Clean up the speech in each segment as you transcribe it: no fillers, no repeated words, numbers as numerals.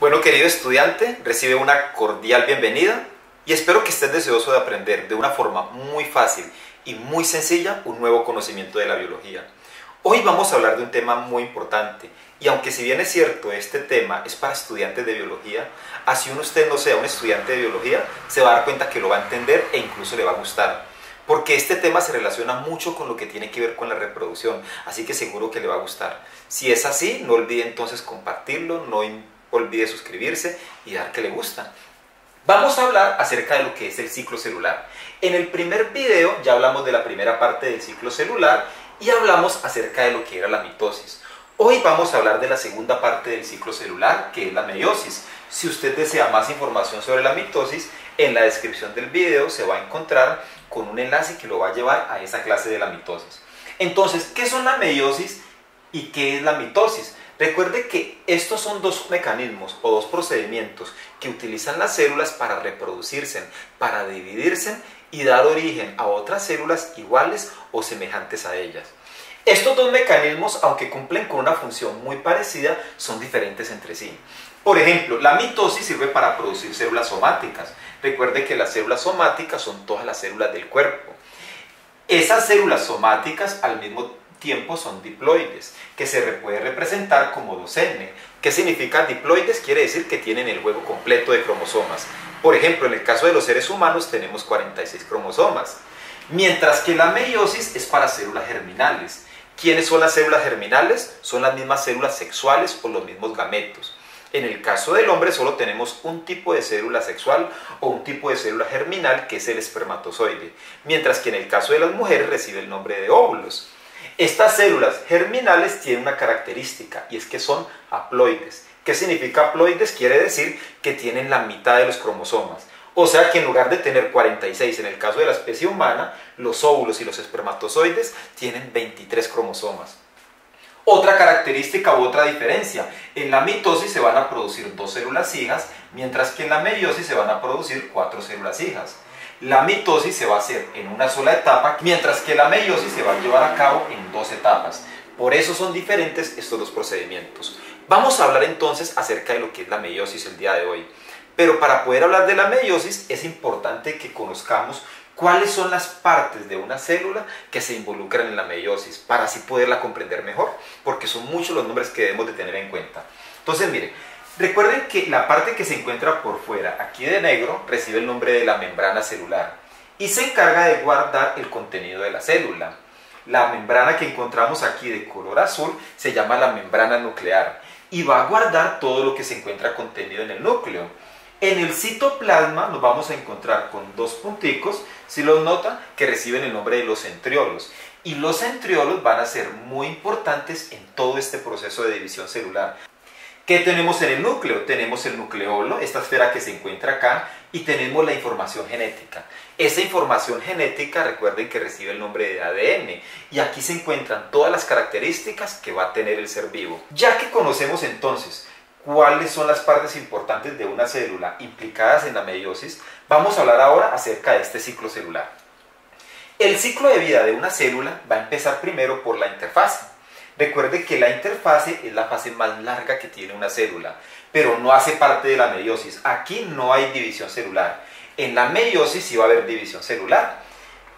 Bueno, querido estudiante, recibe una cordial bienvenida y espero que estés deseoso de aprender de una forma muy fácil y muy sencilla un nuevo conocimiento de la biología. Hoy vamos a hablar de un tema muy importante y aunque si bien es cierto este tema es para estudiantes de biología, así usted no sea un estudiante de biología, se va a dar cuenta que lo va a entender e incluso le va a gustar. Porque este tema se relaciona mucho con lo que tiene que ver con la reproducción, así que seguro que le va a gustar. Si es así, no olvide entonces compartirlo, no olvide suscribirse y dar que le gusta. Vamos a hablar acerca de lo que es el ciclo celular. En el primer video ya hablamos de la primera parte del ciclo celular y hablamos acerca de lo que era la mitosis. Hoy vamos a hablar de la segunda parte del ciclo celular, que es la meiosis. Si usted desea más información sobre la mitosis, en la descripción del video se va a encontrar con un enlace que lo va a llevar a esa clase de la mitosis. Entonces, ¿qué son la meiosis y qué es la mitosis? Recuerde que estos son dos mecanismos o dos procedimientos que utilizan las células para reproducirse, para dividirse y dar origen a otras células iguales o semejantes a ellas. Estos dos mecanismos, aunque cumplen con una función muy parecida, son diferentes entre sí. Por ejemplo, la mitosis sirve para producir células somáticas. Recuerde que las células somáticas son todas las células del cuerpo. Esas células somáticas al mismo tiempo son diploides, que se puede representar como 2N. ¿Qué significa diploides? Quiere decir que tienen el juego completo de cromosomas. Por ejemplo, en el caso de los seres humanos tenemos 46 cromosomas. Mientras que la meiosis es para células germinales. ¿Quiénes son las células germinales? Son las mismas células sexuales o los mismos gametos. En el caso del hombre solo tenemos un tipo de célula sexual o un tipo de célula germinal que es el espermatozoide, mientras que en el caso de las mujeres recibe el nombre de óvulos. Estas células germinales tienen una característica y es que son haploides. ¿Qué significa haploides? Quiere decir que tienen la mitad de los cromosomas. O sea que en lugar de tener 46 en el caso de la especie humana, los óvulos y los espermatozoides tienen 23 cromosomas. Otra característica u otra diferencia, en la mitosis se van a producir 2 células hijas, mientras que en la meiosis se van a producir 4 células hijas. La mitosis se va a hacer en una sola etapa, mientras que la meiosis se va a llevar a cabo en 2 etapas. Por eso son diferentes estos dos procedimientos. Vamos a hablar entonces acerca de lo que es la meiosis el día de hoy. Pero para poder hablar de la meiosis es importante que conozcamos cuáles son las partes de una célula que se involucran en la meiosis, para así poderla comprender mejor, porque son muchos los nombres que debemos de tener en cuenta. Entonces, miren, recuerden que la parte que se encuentra por fuera, aquí de negro, recibe el nombre de la membrana celular y se encarga de guardar el contenido de la célula. La membrana que encontramos aquí de color azul se llama la membrana nuclear y va a guardar todo lo que se encuentra contenido en el núcleo. En el citoplasma nos vamos a encontrar con 2 punticos, si los notan, que reciben el nombre de los centriolos. Y los centriolos van a ser muy importantes en todo este proceso de división celular. ¿Qué tenemos en el núcleo? Tenemos el nucleolo, esta esfera que se encuentra acá, y tenemos la información genética. Esa información genética, recuerden que recibe el nombre de ADN, y aquí se encuentran todas las características que va a tener el ser vivo. Ya que conocemos entonces cuáles son las partes importantes de una célula implicadas en la meiosis, vamos a hablar ahora acerca de este ciclo celular. El ciclo de vida de una célula va a empezar primero por la interfase. Recuerde que la interfase es la fase más larga que tiene una célula, pero no hace parte de la meiosis. Aquí no hay división celular. En la meiosis sí va a haber división celular.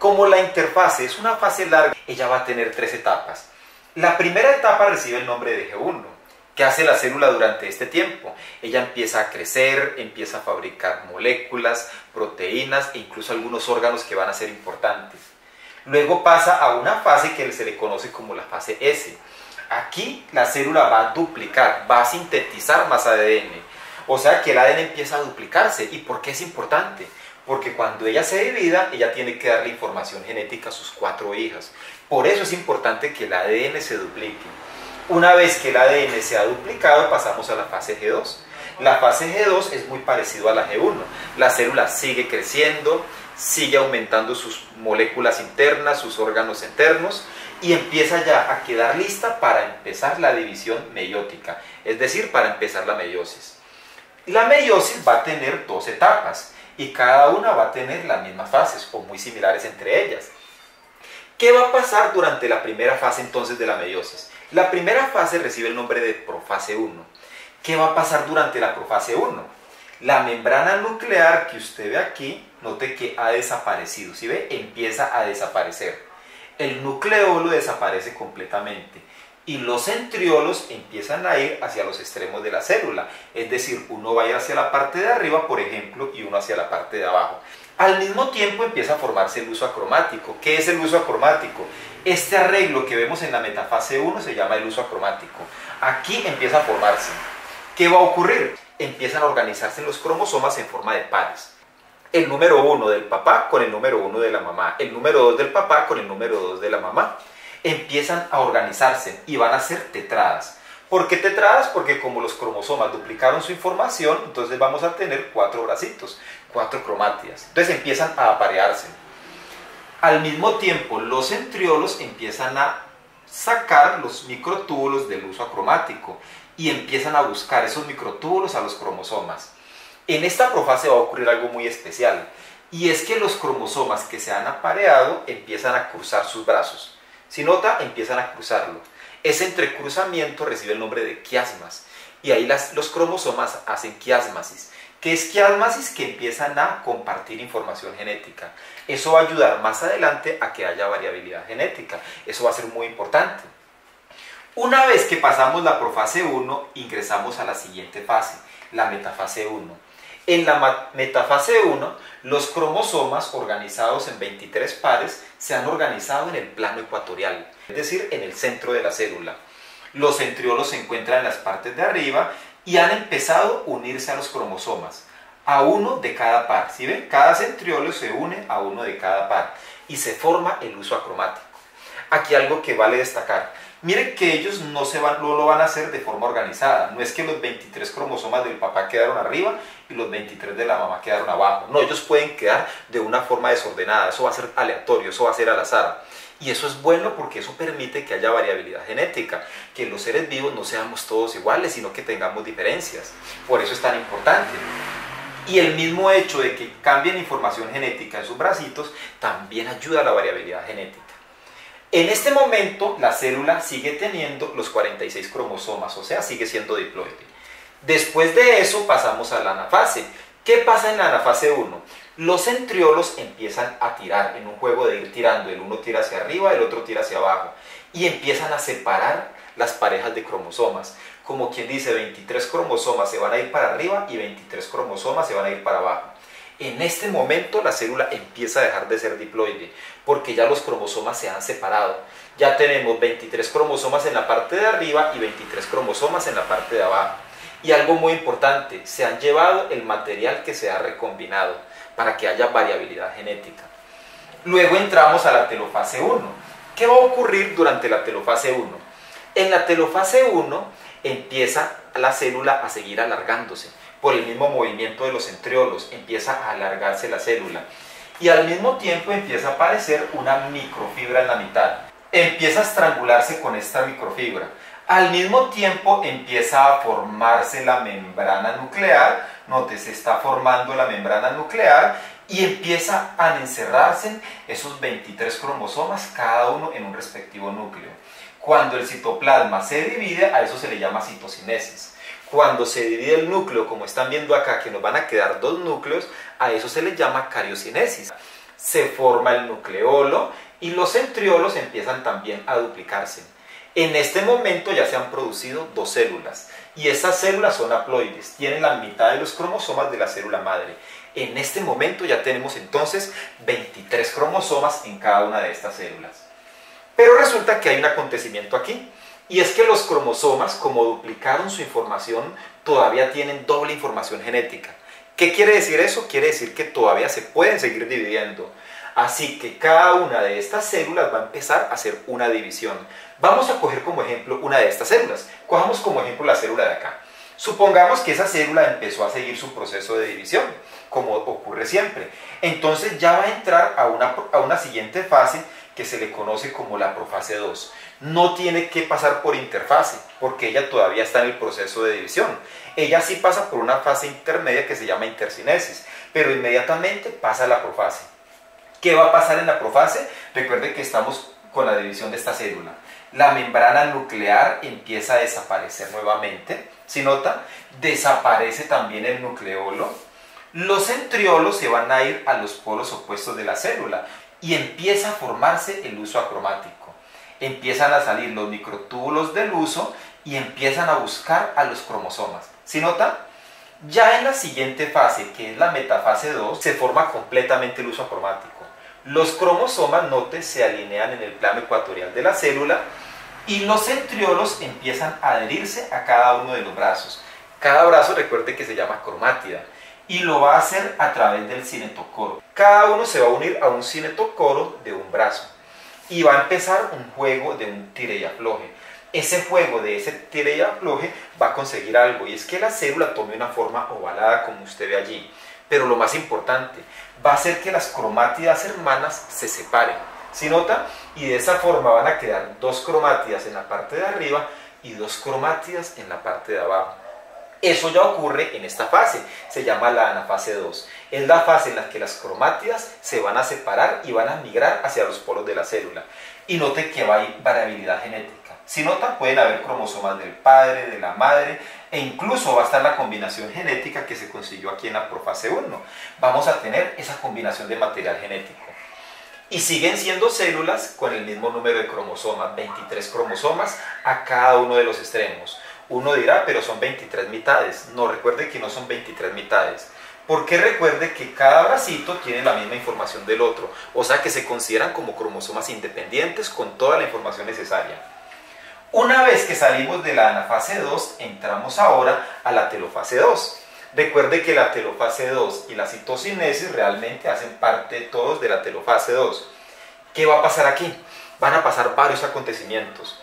Como la interfase es una fase larga, ella va a tener 3 etapas. La primera etapa recibe el nombre de G1. ¿Qué hace la célula durante este tiempo? Ella empieza a crecer, empieza a fabricar moléculas, proteínas e incluso algunos órganos que van a ser importantes. Luego pasa a una fase que se le conoce como la fase S. Aquí la célula va a duplicar, va a sintetizar más ADN. O sea que el ADN empieza a duplicarse. ¿Y por qué es importante? Porque cuando ella se divida, ella tiene que darle información genética a sus 4 hijas. Por eso es importante que el ADN se duplique. Una vez que el ADN se ha duplicado, pasamos a la fase G2. La fase G2 es muy parecido a la G1. La célula sigue creciendo, sigue aumentando sus moléculas internas, sus órganos internos y empieza ya a quedar lista para empezar la división meiótica, es decir, para empezar la meiosis. La meiosis va a tener 2 etapas y cada una va a tener las mismas fases o muy similares entre ellas. ¿Qué va a pasar durante la primera fase entonces de la meiosis? La primera fase recibe el nombre de profase 1. ¿Qué va a pasar durante la profase 1? La membrana nuclear que usted ve aquí, note que ha desaparecido, ¿sí ve? Empieza a desaparecer. El nucleolo desaparece completamente y los centriolos empiezan a ir hacia los extremos de la célula, es decir, uno va a ir hacia la parte de arriba, por ejemplo, y uno hacia la parte de abajo. Al mismo tiempo empieza a formarse el uso acromático. ¿Qué es el uso acromático? Este arreglo que vemos en la metafase 1 se llama el uso acromático. Aquí empieza a formarse. ¿Qué va a ocurrir? Empiezan a organizarse los cromosomas en forma de pares. El número 1 del papá con el número 1 de la mamá, el número 2 del papá con el número 2 de la mamá. Empiezan a organizarse y van a ser tetradas. ¿Por qué tetradas? Porque como los cromosomas duplicaron su información, entonces vamos a tener 4 bracitos, 4 cromátidas. Entonces empiezan a aparearse. Al mismo tiempo, los centriolos empiezan a sacar los microtúbulos del uso acromático y empiezan a buscar esos microtúbulos a los cromosomas. En esta profase va a ocurrir algo muy especial, y es que los cromosomas que se han apareado empiezan a cruzar sus brazos. Si nota, empiezan a cruzarlo. Ese entrecruzamiento recibe el nombre de quiasmas, y ahí los cromosomas hacen quiasmasis. ¿Qué es quiasmasis? Que empiezan a compartir información genética. Eso va a ayudar más adelante a que haya variabilidad genética. Eso va a ser muy importante. Una vez que pasamos la profase 1, ingresamos a la siguiente fase, la metafase 1. En la metafase 1, los cromosomas organizados en 23 pares se han organizado en el plano ecuatorial, es decir, en el centro de la célula. Los centriolos se encuentran en las partes de arriba y han empezado a unirse a los cromosomas, a uno de cada par. ¿Sí ven? Cada centriolo se une a uno de cada par y se forma el uso acromático. Aquí algo que vale destacar. Miren que ellos no lo van a hacer de forma organizada. No es que los 23 cromosomas del papá quedaron arriba y los 23 de la mamá quedaron abajo. No, ellos pueden quedar de una forma desordenada. Eso va a ser aleatorio, eso va a ser al azar. Y eso es bueno porque eso permite que haya variabilidad genética, que los seres vivos no seamos todos iguales, sino que tengamos diferencias. Por eso es tan importante. Y el mismo hecho de que cambien información genética en sus bracitos también ayuda a la variabilidad genética. En este momento la célula sigue teniendo los 46 cromosomas, o sea, sigue siendo diploide. Después de eso pasamos a la anafase. ¿Qué pasa en la anafase 1? Los centriolos empiezan a tirar en un juego de ir tirando. El uno tira hacia arriba, el otro tira hacia abajo. Y empiezan a separar las parejas de cromosomas. Como quien dice, 23 cromosomas se van a ir para arriba y 23 cromosomas se van a ir para abajo. En este momento la célula empieza a dejar de ser diploide, porque ya los cromosomas se han separado. Ya tenemos 23 cromosomas en la parte de arriba y 23 cromosomas en la parte de abajo. Y algo muy importante, se han llevado el material que se ha recombinado para que haya variabilidad genética. Luego entramos a la telofase 1. ¿Qué va a ocurrir durante la telofase 1? En la telofase 1 empieza la célula a seguir alargándose. Por el mismo movimiento de los centriolos empieza a alargarse la célula y al mismo tiempo empieza a aparecer una microfibra en la mitad. Empieza a estrangularse con esta microfibra. Al mismo tiempo empieza a formarse la membrana nuclear. Note, se está formando la membrana nuclear y empieza a encerrarse esos 23 cromosomas, cada uno en un respectivo núcleo. Cuando el citoplasma se divide, a eso se le llama citocinesis. Cuando se divide el núcleo, como están viendo acá, que nos van a quedar dos núcleos, a eso se le llama cariocinesis. Se forma el nucleolo y los centriolos empiezan también a duplicarse. En este momento ya se han producido dos células y esas células son haploides, tienen la mitad de los cromosomas de la célula madre. En este momento ya tenemos entonces 23 cromosomas en cada una de estas células. Pero resulta que hay un acontecimiento aquí. Y es que los cromosomas, como duplicaron su información, todavía tienen doble información genética. ¿Qué quiere decir eso? Quiere decir que todavía se pueden seguir dividiendo. Así que cada una de estas células va a empezar a hacer una división. Vamos a coger como ejemplo una de estas células. Cojamos como ejemplo la célula de acá. Supongamos que esa célula empezó a seguir su proceso de división, como ocurre siempre. Entonces ya va a entrar a una siguiente fase que se le conoce como la profase 2. No tiene que pasar por interfase, porque ella todavía está en el proceso de división. Ella sí pasa por una fase intermedia que se llama intercinesis, pero inmediatamente pasa a la profase. ¿Qué va a pasar en la profase? Recuerden que estamos con la división de esta célula. La membrana nuclear empieza a desaparecer nuevamente, Si nota, desaparece también el nucleolo. Los centriolos se van a ir a los polos opuestos de la célula y empieza a formarse el huso acromático. Empiezan a salir los microtúbulos del huso y empiezan a buscar a los cromosomas. ¿Sí nota? Ya en la siguiente fase, que es la metafase 2, se forma completamente el huso acromático. Los cromosomas, note, se alinean en el plano ecuatorial de la célula y los centriolos empiezan a adherirse a cada uno de los brazos. Cada brazo, recuerde que se llama cromátida, y lo va a hacer a través del cinetocoro. Cada uno se va a unir a un cinetocoro de un brazo y va a empezar un juego de un tire y afloje. Ese juego de ese tire y afloje va a conseguir algo, y es que la célula tome una forma ovalada como usted ve allí. Pero lo más importante, va a hacer que las cromátidas hermanas se separen. ¿Sí nota? Y de esa forma van a quedar dos cromátidas en la parte de arriba y dos cromátidas en la parte de abajo. Eso ya ocurre en esta fase, se llama la anafase 2. Es la fase en la que las cromátidas se van a separar y van a migrar hacia los polos de la célula. Y note que va a haber variabilidad genética. Si nota, pueden haber cromosomas del padre, de la madre, e incluso va a estar la combinación genética que se consiguió aquí en la profase 1. Vamos a tener esa combinación de material genético. Y siguen siendo células con el mismo número de cromosomas, 23 cromosomas a cada uno de los extremos. Uno dirá, pero son 23 mitades. No, recuerde que no son 23 mitades. Porque recuerde que cada bracito tiene la misma información del otro. O sea que se consideran como cromosomas independientes con toda la información necesaria. Una vez que salimos de la anafase 2, entramos ahora a la telofase 2. Recuerde que la telofase 2 y la citocinesis realmente hacen parte todos de la telofase 2. ¿Qué va a pasar aquí? Van a pasar varios acontecimientos.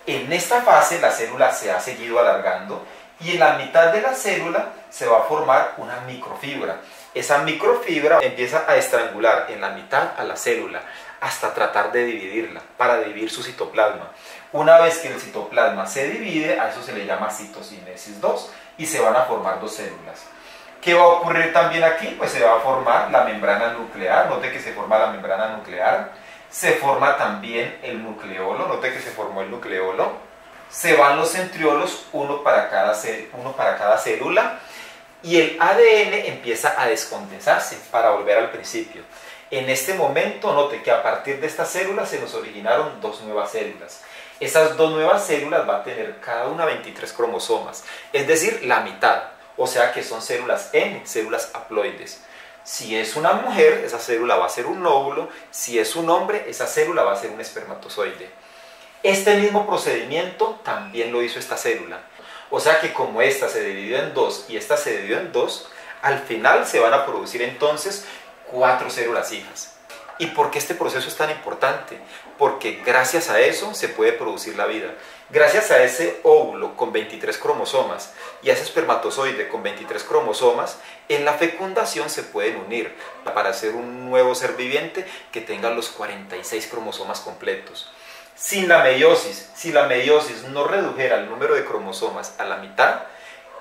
En esta fase la célula se ha seguido alargando y en la mitad de la célula se va a formar una microfibra. Esa microfibra empieza a estrangular en la mitad a la célula hasta tratar de dividirla, para dividir su citoplasma. Una vez que el citoplasma se divide, a eso se le llama citocinesis 2 y se van a formar dos células. ¿Qué va a ocurrir también aquí? Pues se va a formar la membrana nuclear. Note que se forma la membrana nuclear. Se forma también el nucleolo. Note que se formó el nucleolo. Se van los centriolos, uno para cada célula. Y el ADN empieza a descondensarse para volver al principio. En este momento, note que a partir de estas células se nos originaron dos nuevas células. Esas dos nuevas células van a tener cada una 23 cromosomas, es decir, la mitad. O sea que son células N, células haploides. Si es una mujer, esa célula va a ser un óvulo. Si es un hombre, esa célula va a ser un espermatozoide. Este mismo procedimiento también lo hizo esta célula. O sea que como esta se dividió en dos y esta se dividió en dos, al final se van a producir entonces 4 células hijas. ¿Y por qué este proceso es tan importante? Porque gracias a eso se puede producir la vida. Gracias a ese óvulo con 23 cromosomas y a ese espermatozoide con 23 cromosomas, en la fecundación se pueden unir para hacer un nuevo ser viviente que tenga los 46 cromosomas completos. Sin la meiosis, si la meiosis no redujera el número de cromosomas a la mitad,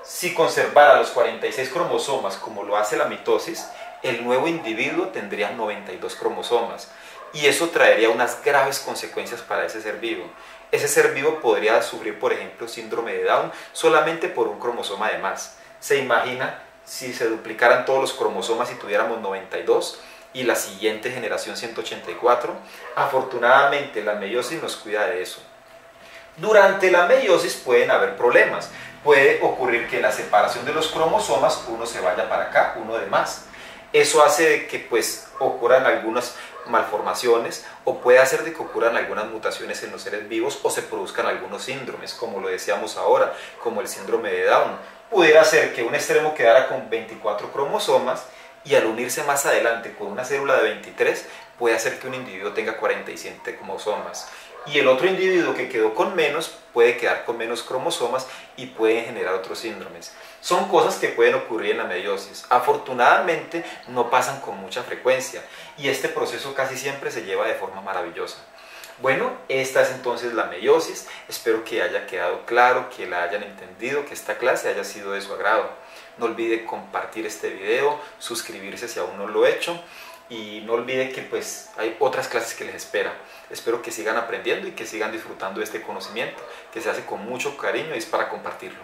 si conservara los 46 cromosomas como lo hace la mitosis, el nuevo individuo tendría 92 cromosomas y eso traería unas graves consecuencias para ese ser vivo. Ese ser vivo podría sufrir, por ejemplo, síndrome de Down solamente por un cromosoma de más. ¿Se imagina si se duplicaran todos los cromosomas y tuviéramos 92 y la siguiente generación 184? Afortunadamente la meiosis nos cuida de eso. Durante la meiosis pueden haber problemas. Puede ocurrir que en la separación de los cromosomas uno se vaya para acá, uno de más. Eso hace que ocurran algunas malformaciones o puede hacer de que ocurran algunas mutaciones en los seres vivos o se produzcan algunos síndromes, como lo decíamos ahora, como el síndrome de Down. Pudiera ser que un extremo quedara con 24 cromosomas y al unirse más adelante con una célula de 23 puede hacer que un individuo tenga 47 cromosomas. Y el otro individuo que quedó con menos puede quedar con menos cromosomas y pueden generar otros síndromes. Son cosas que pueden ocurrir en la meiosis. Afortunadamente no pasan con mucha frecuencia y este proceso casi siempre se lleva de forma maravillosa. Bueno, esta es entonces la meiosis. Espero que haya quedado claro, que la hayan entendido, que esta clase haya sido de su agrado. No olvide compartir este video, suscribirse si aún no lo he hecho. Y no olvide que hay otras clases que les espera. Espero que sigan aprendiendo y que sigan disfrutando de este conocimiento que se hace con mucho cariño y es para compartirlo.